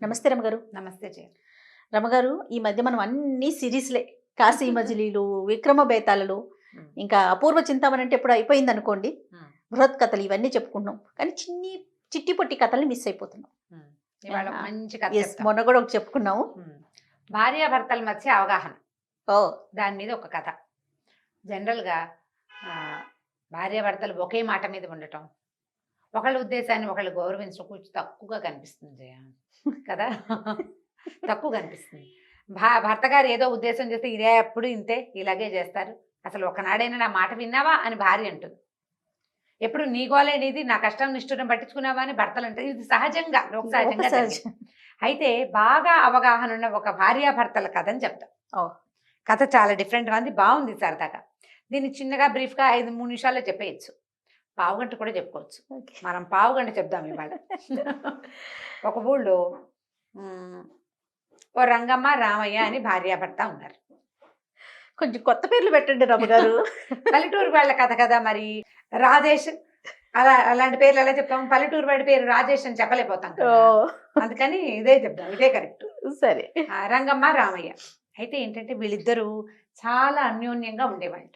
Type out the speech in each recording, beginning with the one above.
నమస్తే రమగారు. నమస్తే జయ. రమగారు, ఈ మధ్య మనం అన్ని సిరీస్లే. కాశీ మజిలీలు, విక్రమ బేతాళాలు, ఇంకా అపూర్వ చింతామణి అంటే ఎప్పుడు అయిపోయింది అనుకోండి. బృహత్ కథలు ఇవన్నీ చెప్పుకుంటున్నాం, కానీ చిట్టి పొట్టి కథల్ని మిస్ అయిపోతున్నాం. ఇవాళ ఒక మంచి కథ చెప్తాం. మొన్న కూడా ఒకటి చెప్పుకున్నాము, భార్యాభర్తల మధ్య అవగాహన. ఓ దాని మీద ఒక కథ. జనరల్గా భార్యాభర్తలు ఒకే మాట మీద ఉండటం, ఒకళ్ళ ఉద్దేశాన్ని ఒకళ్ళు గౌరవించడం కొంచెం తక్కువగా కనిపిస్తుంది జయ కదా. తక్కువ కనిపిస్తుంది. భర్త గారు ఏదో ఉద్దేశం చేస్తే ఇదే ఎప్పుడు ఇంతే, ఇలాగే చేస్తారు, అసలు ఒకనాడైనా నా మాట విన్నావా అని భార్య అంటుంది. ఎప్పుడు నీ గోలేనిది, నా కష్టం నిష్ఠూరం పట్టించుకున్నావా అని భర్తలు అంటారు. ఇది సహజంగా లోక సహజంగా జరిగేది. అయితే బాగా అవగాహన ఉన్న ఒక భార్యాభర్తల కథ అని చెప్తాం. కథ చాలా డిఫరెంట్గా ఉంది, బాగుంది సరదాగా. దీన్ని చిన్నగా బ్రీఫ్గా 5-3 నిమిషాల్లో చెప్పేయచ్చు, పావుగంట కూడా చెప్పుకోవచ్చు. మనం పావుగంట చెప్దాం ఇవాళ. ఒక ఊళ్ళో ఓ రంగమ్మ రామయ్య అని భార్యాభర్త ఉన్నారు. కొంచెం కొత్త పేర్లు పెట్టండి రమగారు. పల్లెటూరు వాళ్ళ కథ కదా మరి. రాజేష్ అలాంటి పేర్లు ఎలా చెప్తాం? పల్లెటూరు వాడి పేరు రాజేష్ అని చెప్పలేకపోతాం కదా, అందుకని ఇదే చెప్దాం, ఇదే కరెక్ట్. సరే. రంగమ్మ రామయ్య. అయితే ఏంటంటే వీళ్ళిద్దరూ చాలా అన్యోన్యంగా ఉండేవాళ్ళు.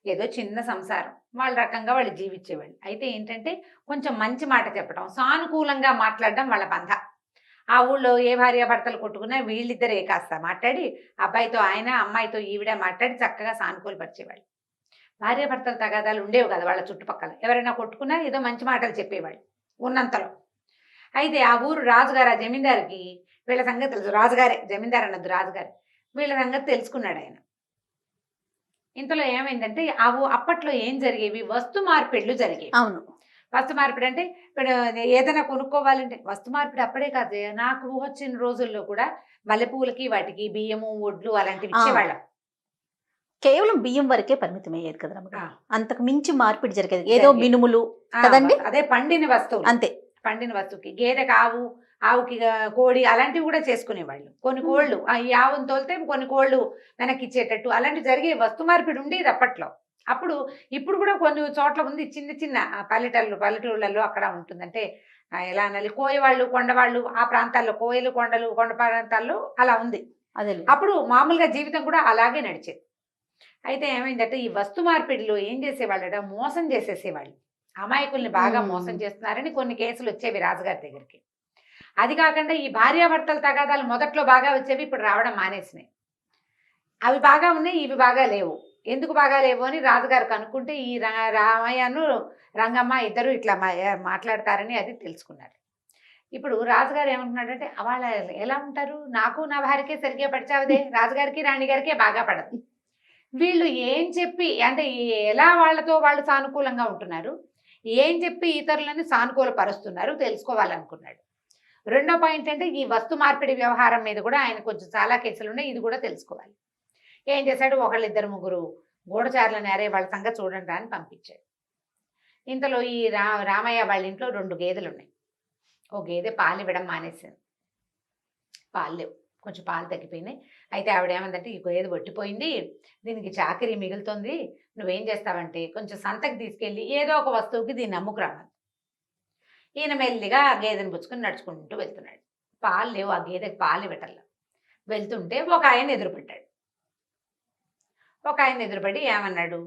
ఏదో చిన్న సంసారం, వాళ్ళ రకంగా వాళ్ళు జీవించేవాళ్ళు. అయితే ఏంటంటే కొంచెం మంచి మాట చెప్పడం, సానుకూలంగా మాట్లాడడం వాళ్ళ బంధ. ఆ ఊళ్ళో ఏ భార్యాభర్తలు కొట్టుకున్నా వీళ్ళిద్దరే కాస్త మాట్లాడి, అబ్బాయితో ఆయన, అమ్మాయితో ఈవిడ మాట్లాడి చక్కగా సానుకూలపరిచేవాళ్ళు. భార్యాభర్తల తగాదాలు ఉండేవి కదా వాళ్ళ చుట్టుపక్కల. ఎవరైనా కొట్టుకున్నా ఏదో మంచి మాటలు చెప్పేవాళ్ళు ఉన్నంతలో. అయితే ఆ ఊరు రాజుగారు, ఆ జమీందారికి వీళ్ళ సంగతి తెలుసు. రాజుగారే, జమీందారు అన్నది రాజుగారు. వీళ్ళ సంగతి తెలుసుకున్నాడు ఆయన. ఇంతలో ఏమైందంటే అప్పట్లో ఏం జరిగేవి, వస్తు మార్పిడులు జరిగేవి. అవును. వస్తు మార్పిడి అంటే ఇప్పుడు ఏదైనా కొనుక్కోవాలంటే వస్తు మార్పిడి అప్పుడే కాదు, నాకు వచ్చిన రోజుల్లో కూడా మల్లెపూలకి వాటికి బియ్యము, ఒడ్లు అలాంటివి ఇచ్చేవాళ్ళం. కేవలం బియ్యం వరకే పరిమితం అయ్యేది కదా రమగారు, అంతకు మించి మార్పిడి జరిగేది. ఏదో మినుములు కదండి, అదే పండిన వస్తువు, అంతే. పండిన వస్తువుకి గేదెకి ఆవుకి కోడి అలాంటివి కూడా చేసుకునేవాళ్ళు. కొన్ని కోళ్ళు ఈ ఆవును తోలితే కొన్ని కోళ్ళు వెనక్కి ఇచ్చేటట్టు అలాంటివి జరిగే వస్తు మార్పిడి ఉండేది అప్పట్లో. అప్పుడు ఇప్పుడు కూడా కొన్ని చోట్ల ఉంది, చిన్న చిన్న పల్లెటూళ్ళలో అక్కడ ఉంటుంది. అంటే ఎలా అనాలి, కోయవాళ్ళు, కొండవాళ్ళు, ఆ ప్రాంతాల్లో కోయలు, కొండలు, కొండ ప్రాంతాల్లో అలా ఉంది. అదే అప్పుడు మామూలుగా జీవితం కూడా అలాగే నడిచేది. అయితే ఏమైందంటే ఈ వస్తు మార్పిడిలో ఏం చేసేవాళ్ళట, మోసం చేసేసేవాళ్ళు. అమాయకుల్ని బాగా మోసం చేస్తున్నారని కొన్ని కేసులు వచ్చేవి రాజుగారి దగ్గరికి. అది కాకుండా ఈ భార్యాభర్తల తగాదాలు మొదట్లో బాగా వచ్చేవి, ఇప్పుడు రావడం మానేసినాయి. అవి బాగా ఉన్నాయి, ఇవి బాగా లేవు. ఎందుకు బాగా లేవు అని రాజుగారు కనుక్కుంటే ఈ రామయ్యను రంగమ్మ ఇద్దరు ఇట్లా మాట్లాడతారని అది తెలుసుకున్నారు. ఇప్పుడు రాజుగారు ఏమంటున్నాడంటే, వాళ్ళ ఎలా ఉంటారు, నాకు నా భార్యకే సరిగ్గా పడిచావదే, రాజుగారికి రాణిగారికే బాగా పడదు. వీళ్ళు ఏం చెప్పి అంటే ఎలా వాళ్ళతో వాళ్ళు సానుకూలంగా ఉంటున్నారు, ఏం చెప్పి ఇతరులను సానుకూలపరుస్తున్నారు తెలుసుకోవాలనుకున్నాడు. రెండో పాయింట్ అంటే ఈ వస్తు మార్పిడి వ్యవహారం మీద కూడా ఆయన కొంచెం చాలా కేసులు ఉన్నాయి, ఇది కూడా తెలుసుకోవాలి. ఏం చేశాడు, ఒకళ్ళిద్దరు ముగ్గురు గూఢచారులను అరే వాళ్ళ సంగతి చూడండి అని పంపించాడు. ఇంతలో ఈ రామయ్య వాళ్ళ ఇంట్లో 2 గేదెలు ఉన్నాయి. ఓ గేదె పాలు ఇవ్వడం మానేసింది, పాలు లేవు, కొంచెం పాలు తగ్గిపోయినాయి. అయితే ఆవిడ ఏమందంటే, ఈ గేదె పట్టిపోయింది, దీనికి చాకరీ మిగులుతుంది, నువ్వేం చేస్తావంటే కొంచెం సంతకి తీసుకెళ్ళి ఏదో ఒక వస్తువుకి దీన్ని అమ్ముకురావాలి. ఈయన మెల్లిగా ఆ గేదెని పుచ్చుకొని నడుచుకుంటూ వెళ్తున్నాడు. పాలు లేవు, ఆ గేదెకి పాలు ఇవ్వటల్లా. వెళ్తుంటే ఒక ఆయన ఎదురుపడ్డాడు. ఒక ఆయన ఎదురుపడి ఏమన్నాడు,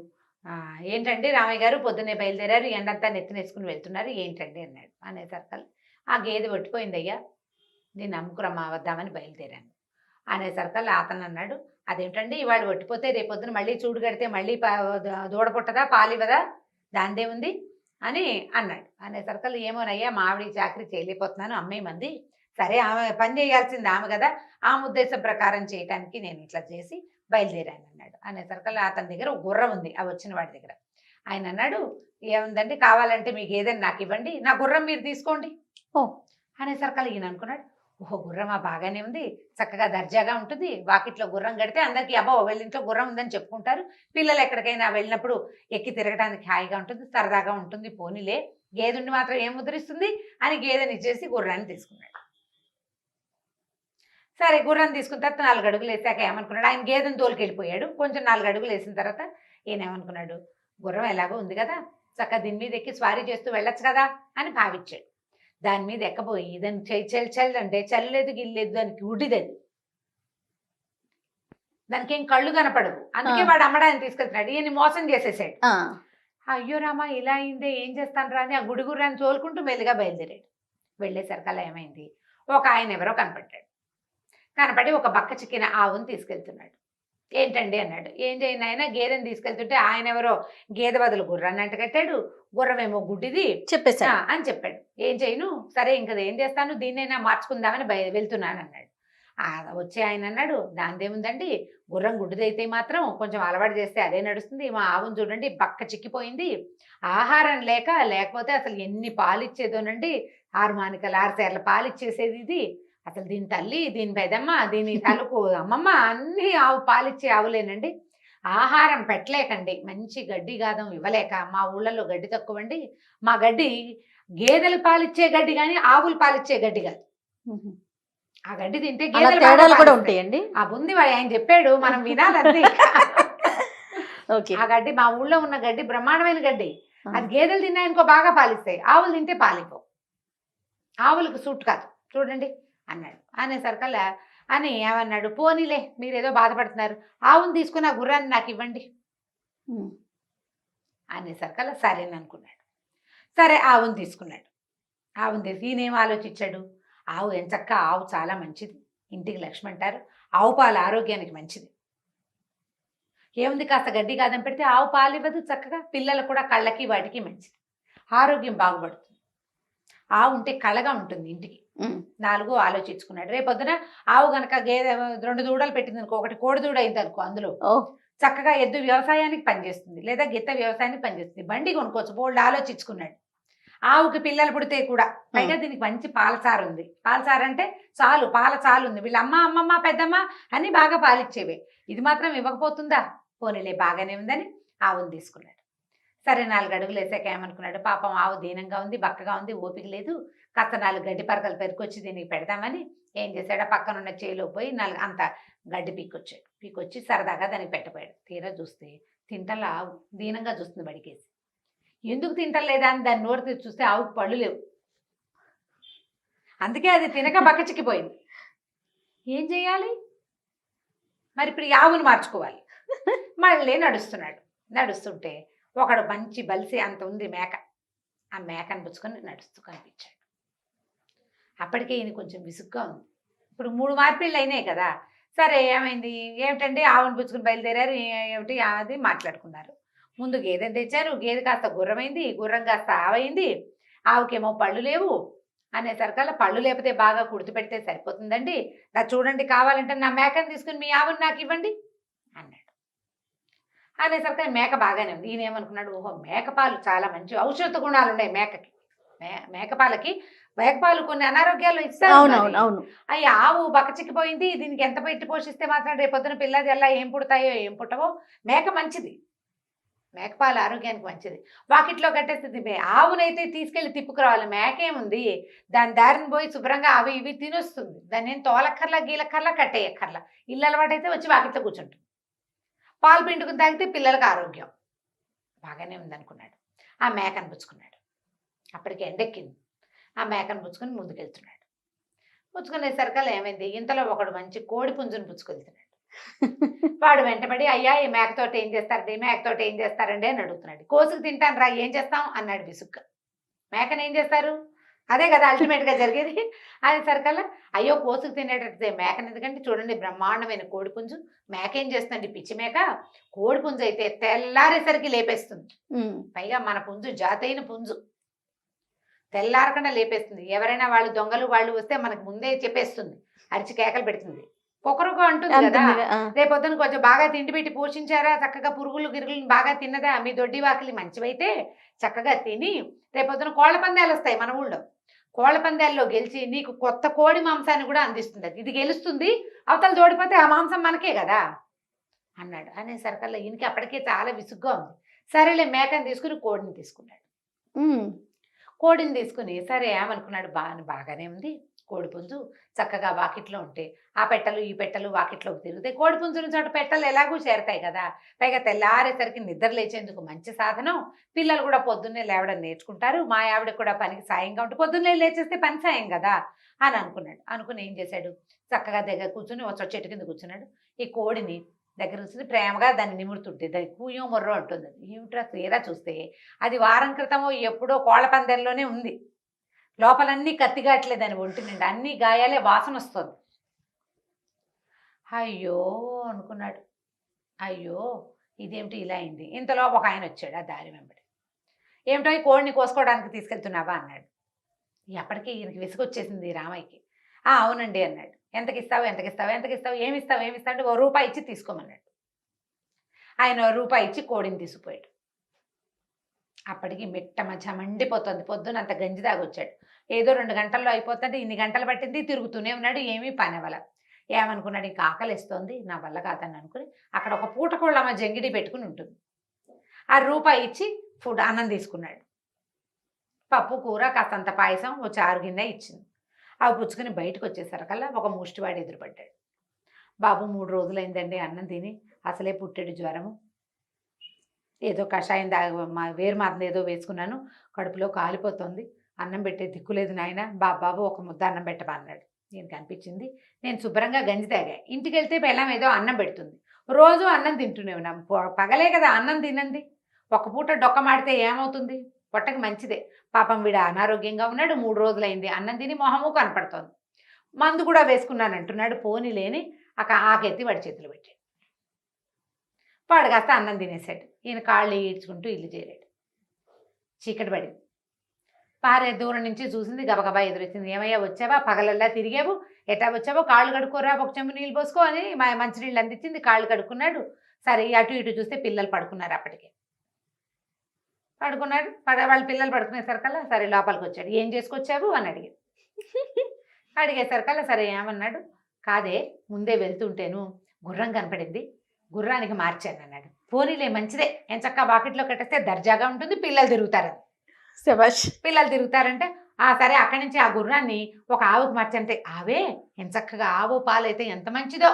ఏంటండి రామయ్య గారు పొద్దున్నే బయలుదేరారు, ఎండంతా నెత్తినేసుకుని వెళ్తున్నారు, ఏంటండి అన్నాడు. అనేసరికి ఆ గేదె పట్టిపోయిందయ్యా, నేను అమ్ముకురమ్మా వద్దామని బయలుదేరాను అనేసరికి అతను అన్నాడు, అదేంటండి ఇవాళ పట్టిపోతే రేపొద్దున మళ్ళీ చూడు కడితే మళ్ళీ దూడ పుట్టదా, పాలు ఇవ్వదా, దాందే ఉంది అని అన్నాడు. అనేసరికి ఏమోనయ్యా మావిడి చాకరీ చేయలేకపోతున్నాను, అమ్మాయి మంది, సరే ఆమె పని చేయాల్సింది ఆమె కదా, ఆమె ఉద్దేశం ప్రకారం చేయటానికి నేను ఇట్లా చేసి బయలుదేరాను అన్నాడు. అనేసరికి అతని దగ్గర ఒక గుర్రం ఉంది, ఆ వచ్చిన వాడి దగ్గర. ఆయన అన్నాడు, ఏముందండి కావాలంటే మీకు ఏదైనా నాకు ఇవ్వండి, నా గుర్రం మీరు తీసుకోండి. అనేసరికి ఈయన అనుకున్నాడు, ఓహో గుర్రమా, బాగానే ఉంది, చక్కగా దర్జాగా ఉంటుంది, వాకిట్లో గుర్రం కడితే అందరికీ అబ్బో వీళ్ళింట్లో గుర్రం ఉందని చెప్పుకుంటారు, పిల్లలు ఎక్కడికైనా వెళ్ళినప్పుడు ఎక్కి తిరగడానికి హాయిగా ఉంటుంది, సరదాగా ఉంటుంది, పోనీలే, గేదెని మాత్రం ఏం ముద్రిస్తుంది అని గేదెని ఇచ్చేసి గుర్రాన్ని తీసుకున్నాడు. సరే గుర్రాన్ని తీసుకున్న తర్వాత 4 అడుగులు వేసాక ఏమనుకున్నాడు, ఆయన గేదెని తోలుకెళ్ళిపోయాడు. కొంచెం 4 అడుగులు వేసిన తర్వాత ఈయన ఏమనుకున్నాడు, గుర్రం ఎలాగో ఉంది కదా, చక్కగా దీని మీద ఎక్కి స్వారీ చేస్తూ వెళ్ళొచ్చు కదా అని భావించాడు. దాని మీద ఎక్కబోయి దాన్ని చెల్లు అంటే చల్లలేదు గిల్లేదు, దానికి గుడ్డిదది, దానికి ఏం కళ్ళు కనపడవు. అందుకే వాడు అమ్మడానికి తీసుకెళ్తున్నాడు, ఈయన్ని మోసం చేసేసాడు. అయ్యో రామా ఇలా అయిందే, ఏం చేస్తాను రా అని ఆ గుడిగుర్రాన్ని తోలుకుంటూ మెల్లిగా బయలుదేరాడు. వెళ్ళేసరికల్లా ఏమైంది, ఒక ఆయన ఎవరో కనపడ్డాడు. కనపడి ఒక బక్క చిక్కిన ఆవుని తీసుకెళ్తున్నాడు. ఏంటండి అన్నాడు. ఏం చేయను ఆయన, గేదెని తీసుకెళ్తుంటే ఆయన ఎవరో గేదె బదులు గుర్రాన్ని అంటకట్టాడు, గుర్రమేమో గుడ్డిది చెప్పేసా అని చెప్పాడు. ఏం చేయను, సరే ఇంకా ఏం చేస్తాను, దీన్నైనా మార్చుకుందామని వెళ్తున్నాను అన్నాడు. వచ్చే ఆయన అన్నాడు, దానిదేముందండి, గుర్రం గుడ్డిదైతే మాత్రం కొంచెం అలవాటు చేస్తే అదే నడుస్తుంది. మా ఆవును చూడండి బక్క చిక్కిపోయింది, ఆహారం లేకపోతే అసలు ఎన్ని పాలు ఇచ్చేదోనండి, 6 మానికలు 6 సేర్ల పాలు ఇచ్చేసేది ఇది. అసలు దీని తల్లి, దీని పెదమ్మ, దీని తలుపు అమ్మమ్మ అన్నీ ఆవు పాలిచ్చే ఆవులేనండి. ఆహారం పెట్టలేకండి, మంచి గడ్డి గాదం ఇవ్వలేక మా ఊళ్ళలో గడ్డి తక్కువండి. మా గడ్డి గేదెలు పాలిచ్చే గడ్డి కానీ ఆవులు పాలిచ్చే గడ్డి కాదు. ఆ గడ్డి తింటే గేదెలు తేడాలు కూడా ఉంటాయండి. ఆ ఉంది ఆయన చెప్పాడు, మనం వినాలంతే. ఆ గడ్డి మా ఊళ్ళో ఉన్న గడ్డి బ్రహ్మాండమైన గడ్డి, అది గేదెలు తిన్నాయనుకో బాగా పాలిస్తాయి, ఆవులు తింటే పాలిపో, ఆవులకు సూట్ కాదు చూడండి అన్నాడు. అనేసరికల్లా అని ఏమన్నాడు, పోనీలే మీరేదో బాధపడుతున్నారు, ఆవును తీసుకుని ఆ గుర్రాన్ని నాకు ఇవ్వండి అనేసరికల్లా సరేననుకున్నాడు. సరే ఆవును తీసుకున్నాడు. ఆవును తీసి ఈయనేం ఆలోచించాడు, ఆవు ఎంచక్క, ఆవు చాలా మంచిది, ఇంటికి లక్ష్మి అంటారు, ఆవు పాలు ఆరోగ్యానికి మంచిది. ఏముంది, కాస్త గడ్డి కాదని పెడితే ఆవు పాలు ఇవ్వదు, చక్కగా పిల్లలు కూడా కళ్ళకి వాటికి మంచిది, ఆరోగ్యం బాగుపడుతుంది, ఆవు ఉంటే కళగా ఉంటుంది ఇంటికి. 4 ఆలోచించుకున్నాడు. రేపొద్దున ఆవు గనక గేదె 2 దూడలు పెట్టింది అనుకో, ఒకటి కోడి దూడ అయింది అనుకో, అందులో చక్కగా ఎద్దు వ్యవసాయానికి పనిచేస్తుంది, లేదా గిత్త వ్యవసాయానికి పనిచేస్తుంది, బండి కొనుక్కోవచ్చు. బోల్డ్ ఆలోచించుకున్నాడు. ఆవుకి పిల్లలు పుడితే కూడా, పైగా దీనికి మంచి పాలసారు ఉంది. పాలసారు అంటే చాలు, పాల చాలు ఉంది. వీళ్ళ అమ్మ, అమ్మమ్మ, పెద్దమ్మ అని బాగా పాలిచ్చేవే, ఇది మాత్రం ఇవ్వకపోతుందా, పోనీలే బాగానే ఉందని ఆవును తీసుకున్నాడు. సరే 4 అడుగులు వేసాక ఏమనుకున్నాడు, పాపం ఆవు దీనంగా ఉంది, బక్కగా ఉంది, ఓపిక లేదు, కాస్త 4 గడ్డి పరకలు పెరుకొచ్చి దీనికి పెడదామని ఏం చేశాడు, పక్కనున్న చేలో పోయి 4 అంత గడ్డి పీక్కొచ్చాడు. పీక్కొచ్చి సరదాగా దానికి పెట్టపోయాడు. తీరా చూస్తే తింటల ఆవు దీనంగా చూస్తుంది బడికేసి. ఎందుకు తింటలేదా అని దాన్ని నోరు తీసి చూస్తే ఆవుకు పళ్ళు లేవు. అందుకే అది తినక బక్క చిక్కిపోయింది. ఏం చేయాలి మరి, ఇప్పుడు ఈ ఆవును మార్చుకోవాలి. మళ్ళీ నడుస్తున్నాడు. నడుస్తుంటే ఒకడు మంచి బలిసి అంత ఉంది మేక, ఆ మేకను పుచ్చుకొని నడుస్తూ కనిపించాడు. అప్పటికే ఈయన కొంచెం విసుగ్గా ఉంది. ఇప్పుడు 3 మార్పిళ్ళు అయినాయి కదా. సరే ఏమైంది, ఏమిటండి ఆవును పుచ్చుకుని బయలుదేరారు, ఏమిటి అది మాట్లాడుకున్నారు. ముందు గేదెని తెచ్చారు, గేదె కాస్త గుర్రమైంది, గుర్రం కాస్త ఆవైంది, ఆవుకేమో పళ్ళు లేవు అనేసరికల్లా పళ్ళు లేకపోతే బాగా కుడితి పెడితే సరిపోతుందండి, నాకు చూడండి కావాలంటే నా మేకను తీసుకుని మీ ఆవును నాకు ఇవ్వండి అన్నాడు. అనేసరికి మేక బాగానే ఉంది. ఈయన ఏమనుకున్నాడు, ఓహో మేకపాలు చాలా మంచి ఔషధ గుణాలు ఉన్నాయి మేకకి, మేకపాలకి మేకపాలు కొన్ని అనారోగ్యాలు ఇస్తారు. అవి ఆవు బక్కచిక్కిపోయింది, దీనికి ఎంత పెట్టి పోషిస్తే మాత్రం రేపొద్దున పిల్లది ఎలా ఏం పుడతాయో ఏం పుట్టవో, మేక మంచిది, మేకపాలు ఆరోగ్యానికి మంచిది. వాకిట్లో కట్టేస్తుంది. ఆవునైతే తీసుకెళ్లి తిప్పుకురావాలి, మేకేముంది దాని దారిని పోయి శుభ్రంగా అవి ఇవి తినొస్తుంది, దాన్ని ఏం తోలక్కర్లా గీలక్కర్లా కట్టేయక్కర్లా, ఇల్లు అలవాటైతే వచ్చి వాకిట్లో కూర్చుంటుంది, పాలు పిండుకుని తాగితే పిల్లలకు ఆరోగ్యం. బాగానే ఉందనుకున్నాడు. ఆ మేకను పుచ్చుకున్నాడు. అప్పటికి ఎండెక్కింది. ఆ మేకను పుచ్చుకొని ముందుకెళ్తున్నాడు. పుచ్చుకునేసరికల్లా ఏమైంది, ఇంతలో ఒకడు మంచి కోడి పుంజును పుచ్చుకెళ్తున్నాడు. వాడు వెంటబడి, అయ్యా ఈ మేకతోటి ఏం చేస్తారండి, మేకతోటి ఏం చేస్తారండి అని అడుగుతున్నాడు. కోసుకు తింటాను రా, ఏం చేస్తాం అన్నాడు విసుగ్గా. మేకను ఏం చేస్తారు, అదే కదా అల్టిమేట్గా జరిగేది. అది సరికల్లా అయ్యో కోసుకు తినేటట్టు మేకను ఎందుకంటే చూడండి బ్రహ్మాండమైన కోడిపుంజు, మేక ఏం చేస్తుందండి పిచ్చి మేక, కోడిపుంజు అయితే తెల్లారేసరికి లేపేస్తుంది, పైగా మన పుంజు జాతైన పుంజు, తెల్లారకుండా లేపేస్తుంది. ఎవరైనా వాళ్ళు దొంగలు వాళ్ళు వస్తే మనకు ముందే చెప్పేస్తుంది, అరిచి కేకలు పెడుతుంది, పొకరుగా అంటుంది కదా. రేపొద్దున కొంచెం బాగా తిండి పెట్టి పోషించారా, చక్కగా పురుగులు గిరుగులను బాగా తిన్నదా, మీ దొడ్డి వాకిలి మంచివైతే చక్కగా తిని రేపొద్దున కోళ్ల పందాలు వస్తాయి మన ఊళ్ళో, కోళ్ల పందాల్లో గెలిచి నీకు కొత్త కోడి మాంసాన్ని కూడా అందిస్తుంది, ఇది గెలుస్తుంది, అవతల జోడిపోతే ఆ మాంసం మనకే కదా అన్నాడు. అనేసరికల్లా ఈయనకి అప్పటికే చాలా విసుగ్గా ఉంది. సరేలే మేకని తీసుకుని కోడిని తీసుకున్నాడు. కోడిని తీసుకుని సరే ఏమనుకున్నాడు, బాగానే ఉంది, కోడిపుంజు చక్కగా వాకిట్లో ఉంటే ఆ పెట్టలు ఈ పెట్టలు వాకిట్లోకి తిరుగుతాయి. కోడిపుంజుని చోట పెట్టలు ఎలాగూ చేరతాయి కదా. పైగా తెల్లారేసరికి నిద్ర లేచేందుకు మంచి సాధనం. పిల్లలు కూడా పొద్దున్నే లేవడం నేర్చుకుంటారు. మా ఆవిడ కూడా పనికి సాయంగా ఉంటుంది. పొద్దున్నే లేచేస్తే పని సాయం కదా అని అనుకున్నాడు. అనుకుని ఏం చేశాడు, చక్కగా దగ్గర కూర్చుని ఒక చెట్టు కింద కూర్చున్నాడు. ఈ కోడిని దగ్గర కూర్చుని ప్రేమగా దాన్ని నిమురుతుంటే దాన్ని కూయో మొర్రో అంటుంది. ఏమిట్రా తీరా చూస్తే అది వారం క్రితమో ఎప్పుడో కోళ్ల పందెంలోనే ఉంది. లోపలన్నీ కత్తిగాట్లే దాని ఒంటి నిండా అన్ని గాయాలే, వాసన వస్తుంది. అయ్యో అనుకున్నాడు. అయ్యో ఇదేమిటి ఇలా అయింది. ఇంతలో ఒక ఆయన వచ్చాడు ఆ దారి వెంబడి. ఏమిటో ఈ కోడిని కోసుకోవడానికి తీసుకెళ్తున్నావా అన్నాడు. ఎప్పటికీ ఈయనకి విసుగొచ్చేసింది రామయ్యకి. అవునండి అన్నాడు. ఎంతకిస్తావు ఎంతకిస్తావు ఎంతకిస్తావు ఏమిస్తావు ఏమిస్తావు అంటే ₹1 ఇచ్చి తీసుకోమన్నాడు. ఆయన ₹1 ఇచ్చి కోడిని తీసుకుపోయాడు. అప్పటికి మిట్ట మధ్య మండిపోతుంది. పొద్దున అంత గంజి తాగొచ్చాడు. ఏదో 2 గంటల్లో అయిపోతుంది. ఇన్ని గంటలు పట్టింది, తిరుగుతూనే ఉన్నాడు. ఏమీ పని అవ్వల. ఏమనుకున్నాడు, ఇంకా ఆకలిస్తోంది, నా వల్ల కాదని అనుకుని అక్కడ ఒక పూటకోళ్ళమ్మ జంగిడి పెట్టుకుని ఉంటుంది. ఆ ₹1 ఇచ్చి ఫుడ్ అన్నం తీసుకున్నాడు. పప్పు కూర కాస్తంత పాయసం ఓ చారు గిన్నె ఇచ్చింది. అవి పుచ్చుకుని బయటకు వచ్చేసరికల్లా ఒక ముష్టివాడు ఎదురుపడ్డాడు. బాబు 3 రోజులైందండి అన్నం తిని, అసలే పుట్టెడు జ్వరము, ఏదో కషాయం వేరు మాత్రం ఏదో వేసుకున్నాను, కడుపులో కాలిపోతుంది, అన్నం పెట్టే దిక్కులేదు నాయన, బాబు ఒక ముద్ద అన్నం పెట్టబా అన్నాడు. నేను అనిపించింది, నేను శుభ్రంగా గంజి తాగా, ఇంటికి వెళ్తే బెల్లం ఏదో అన్నం పెడుతుంది, రోజు అన్నం తింటూనే ఉన్నాం, పగలే కదా అన్నం తినంది, ఒక పూట డొక్క మాడితే ఏమవుతుంది, పొట్టకి మంచిదే, పాపం వీడు అనారోగ్యంగా ఉన్నాడు, 3 రోజులైంది, అన్నం తిని మొహము కనపడుతోంది, మందు కూడా వేసుకున్నాను అంటున్నాడు. పోనీ లేని ఆకెత్తి వాడి చేతులు పెట్టాడు. వాడు కాస్త అన్నం తినేసాడు. ఈయన కాళ్ళు ఈడ్చుకుంటూ ఇల్లు చేరాడు. చీకటి పడింది. భార్య దూరం నుంచి చూసింది, గబగబా ఎదురొచ్చింది. ఏమయ్యా వచ్చావా, పగలల్లా తిరిగావు, ఎటా వచ్చావో, కాళ్ళు కడుక్కోరా, ఒక చెంబు నీళ్ళు పోసుకో అని మంచినీళ్ళు అందించింది. కాళ్ళు కడుక్కున్నాడు. సరే అటు ఇటు చూస్తే పిల్లలు పడుకున్నారు. అప్పటికే పడుకున్నాడు. వాళ్ళ పిల్లలు పడుకునేసరికల్లా సరే లోపలికి వచ్చాడు. ఏం చేసుకొచ్చావు అని అడిగేసరికల్లా సరే ఏమన్నాడు, కాదే ముందే వెళ్తుంటేను గుర్రం కనపడింది, గుర్రానికి మార్చాను అన్నాడు. పోనీలే మంచిదే, ఎంచక్కా వాకిట్లో కట్టేస్తే దర్జాగా ఉంటుంది, పిల్లలు తిరుగుతారని. శభాష్. పిల్లలు తిరుగుతారంటే సరే అక్కడి నుంచి ఆ గుర్రాన్ని ఒక ఆవుకి మార్చంటే, ఆవే ఎంచక్కగా ఆవు పాలైతే ఎంత మంచిదో,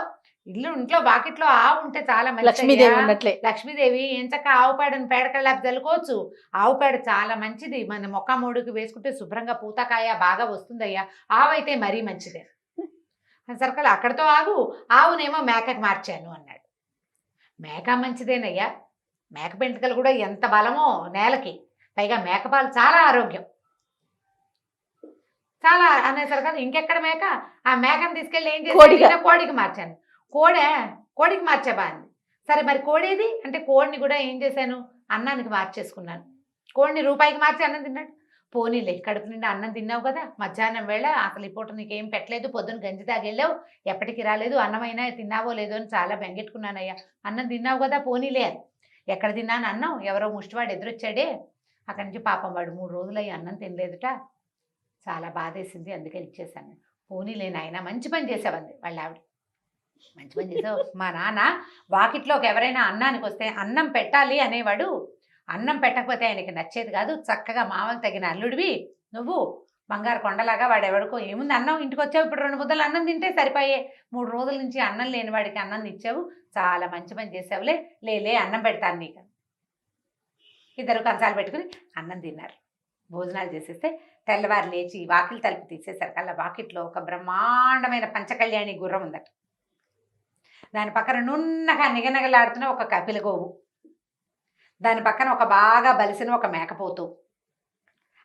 ఇంట్లో వాకిట్లో ఆవు ఉంటే చాలా మంచిది. లక్ష్మీదేవి ఉన్నట్లే. లక్ష్మీదేవి ఎంచక్క ఆవు పేడను పేడకల్లాపి చల్లుకోవచ్చు. ఆవు పేడ చాలా మంచిది, మన మొక్క మూడుకి వేసుకుంటే శుభ్రంగా పూతకాయ బాగా వస్తుందయ్యా, ఆవు అయితే మరీ మంచిదే. సరికల్ అక్కడితో ఆవునేమో మేకకి మార్చాను అన్నాడు. మేక మంచిదేనయ్యా, మేక పెంటుకలు కూడా ఎంత బలమో నేలకి, పైగా మేకపాలు చాలా ఆరోగ్యం, చాలా అనేసరికి ఇంకెక్కడ మేక, ఆ మేకను తీసుకెళ్ళి ఏం చేశాను, కోడికి మార్చాను. కోడికి మార్చాబా అంది. సరే మరి కోడేది అంటే, కోడిని కూడా ఏం చేశాను, అన్నానికి మార్చేసుకున్నాను. కోడిని ₹1కి మార్చి అన్నం తిన్నాడు. పోనీలే కడుపు నిండా అన్నం తిన్నావు కదా, మధ్యాహ్నం వేళ అసలు ఈ పూట నీకేం పెట్టలేదు, పొద్దున్న గంజి తాగెళ్ళావు, ఎప్పటికి రాలేదు, అన్నమైనా తిన్నావో లేదో అని చాలా బెంగెట్టుకున్నానయ్యా, అన్నం తిన్నావు కదా పోనీలే అని. ఎక్కడ తిన్నాను అన్నం, ఎవరో ముష్టివాడు ఎదురొచ్చాడే, అక్కడి నుంచి పాపం వాడు 3 రోజులయ్యి అన్నం తినలేదుట, చాలా బాధేసింది, అందుకే ఇచ్చేసాను. పోనీలే నాయన మంచి పని చేసావంది వాళ్ళ ఆవిడ. మంచి పని చేసావు. మా నాన్న వాకిట్లోకి ఎవరైనా అన్నానికి వస్తే అన్నం పెట్టాలి అనేవాడు, అన్నం పెట్టకపోతే ఆయనకి నచ్చేది కాదు, చక్కగా మామకు తగిన అల్లుడివి నువ్వు, బంగారు కొండలాగా వాడు ఎవడికో ఏముంది అన్నం, ఇంటికి వచ్చావు, ఇప్పుడు 2 ముద్దలు అన్నం తింటే సరిపోయే, 3 రోజుల నుంచి అన్నం లేని వాడికి అన్నం ఇచ్చావు, చాలా మంచి పని చేసావులే, లేలే అన్నం పెడతాను నీకు. ఇద్దరు కంచాలు పెట్టుకుని అన్నం తిన్నారు. భోజనాలు చేసేస్తే తెల్లవారు లేచి వాకిలి తలుపు తీసేసరికల్లా వాకిట్లో ఒక బ్రహ్మాండమైన పంచకళ్యాణి గుర్రం ఉందట. దాని పక్కన నున్నగా నిగనగలాడుతున్న ఒక కపిలగోవు, దాని పక్కన ఒక బాగా బలిసిన ఒక మేకపోతు,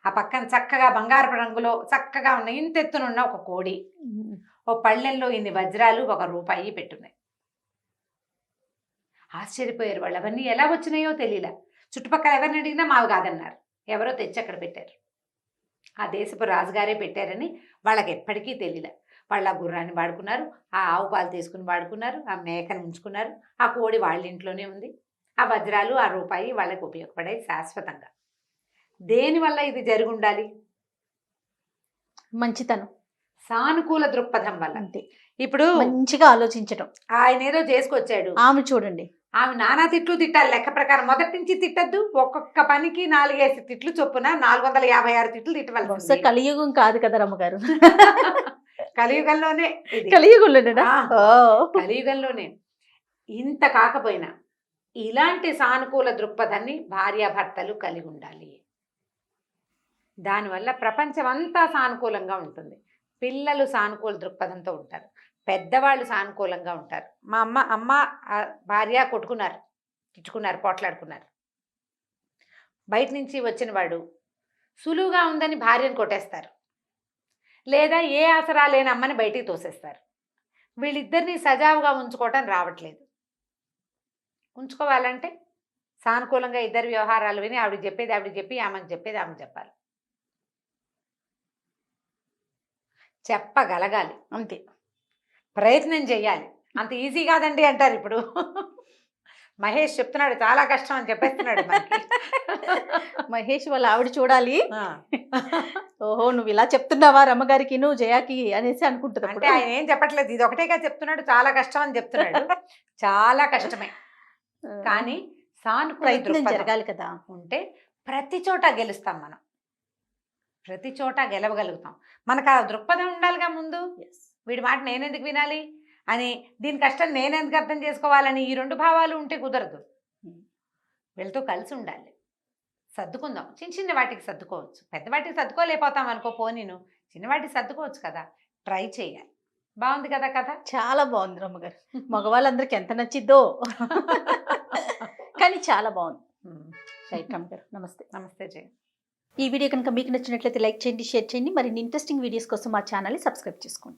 ఆ పక్కన చక్కగా బంగారపు రంగులో చక్కగా ఉన్న ఇంతెత్తునున్న ఒక కోడి, ఓ పళ్ళెంలో ఇన్ని వజ్రాలు, ₹1 పెట్టున్నాయి. ఆశ్చర్యపోయారు వాళ్ళు. అవన్నీ ఎలా వచ్చినాయో తెలియలే. చుట్టుపక్కల ఎవరిని అడిగినా మావి కాదన్నారు. ఎవరో తెచ్చి అక్కడ పెట్టారు. ఆ దేశపు రాజుగారే పెట్టారని వాళ్ళకి ఎప్పటికీ తెలియలే. వాళ్ళు ఆ గుర్రాన్ని వాడుకున్నారు, ఆ ఆవు పాలు తీసుకుని వాడుకున్నారు, ఆ మేకను ఉంచుకున్నారు, ఆ కోడి వాళ్ళ ఇంట్లోనే ఉంది, ఆ వజ్రాలు ఆ ₹1 వాళ్ళకి ఉపయోగపడాయి శాశ్వతంగా. దేనివల్ల ఇది జరిగి ఉండాలి? మంచితనం, సానుకూల దృక్పథం వల్ల. అంతే. ఇప్పుడు మంచిగా ఆలోచించడం. ఆయన ఏదో చేసుకొచ్చాడు, ఆమె చూడండి, ఆమె నానా తిట్లు తిట్టాలి లెక్క ప్రకారం. మొదటి నుంచి తిట్టద్దు, ఒక్కొక్క పనికి 4-5 తిట్లు చొప్పున 456 తిట్లు తిట్టవలసి. కలియుగం కాదు కదా రమ్మగారు. కలియుగంలోనే ఇది. కలియుగుండేనా? ఆ. ఓ. కలియుగంలోనే ఇంత కాకపోయినా ఇలాంటి సానుకూల దృక్పథాన్ని భార్యాభర్తలు కలిగి ఉండాలి. దానివల్ల ప్రపంచం అంతా సానుకూలంగా ఉంటుంది. పిల్లలు సానుకూల దృక్పథంతో ఉంటారు, పెద్దవాళ్ళు సానుకూలంగా ఉంటారు. మా అమ్మ భార్య కొట్టుకున్నారు, తిట్టుకున్నారు, పోట్లాడుకున్నారు. బయట నుంచి వచ్చిన వాడు సులువుగా ఉందని భార్యను కొట్టేస్తారు, లేదా ఏ ఆసరా లేని అమ్మని బయటికి తోసేస్తారు. వీళ్ళిద్దరిని సజావుగా ఉంచుకోవటం రావట్లేదు. ఉంచుకోవాలంటే సానుకూలంగా ఇద్దరు వ్యవహారాలు విని ఆవిడకి చెప్పేది ఆవిడకి చెప్పి, ఆమెకు చెప్పేది ఆమెకు చెప్పాలి, చెప్పగలగాలి, అంతే. ప్రయత్నం చేయాలి. అంత ఈజీ కాదండి అంటారు ఇప్పుడు. మహేష్ చెప్తున్నాడు చాలా కష్టం అని చెప్పేస్తున్నాడు మనకి. మహేష్ వాళ్ళ ఆవిడ చూడాలి, ఆ. ఓహో నువ్వు ఇలా చెప్తున్నావా రమ్మగారికి నువ్వు జయాకి అనేసి అనుకుంటుంది అంటే అప్పుడు. ఆయన ఏం చెప్పట్లేదు, ఇది ఒకటేగా చెప్తున్నాడు, చాలా కష్టం అని చెప్తున్నాడు. చాలా కష్టమే, కానీ సానుకూల ప్రయత్నం దృక్పథం జరగాలి కదా. ఉంటే ప్రతి చోట గెలుస్తాం మనం, ప్రతి చోట గెలవగలుగుతాం. మనకు ఆ దృక్పథం ఉండాలిగా ముందు. Yes. వీడి మాట నేనెందుకు వినాలి అని, దీని కష్టం నేనెందుకు అర్థం చేసుకోవాలని ఈ రెండు భావాలు ఉంటే కుదరదు. వీళ్ళతో కలిసి ఉండాలి, సర్దుకుందాం. చిన్న చిన్న వాటికి సర్దుకోవచ్చు, పెద్ద వాటికి సర్దుకోలేకపోతాం అనుకో, పోనీను చిన్న వాటికి సర్దుకోవచ్చు కదా, ట్రై చేయాలి. బాగుంది కదా కథ? చాలా బాగుంది రమ్మగారు. మగవాళ్ళందరికి ఎంత నచ్చిద్దో కానీ చాలా బాగుంది. రైట్ రమ్మగారు, నమస్తే. నమస్తే జయ. ఈ వీడియో కనుక మీకు నచ్చినట్లయితే లైక్ చేయండి, షేర్ చేయండి. మరిన్ని ఇంట్రెస్టింగ్ వీడియోస్ కోసం మా ఛానల్ని సబ్స్క్రైబ్ చేసుకోండి.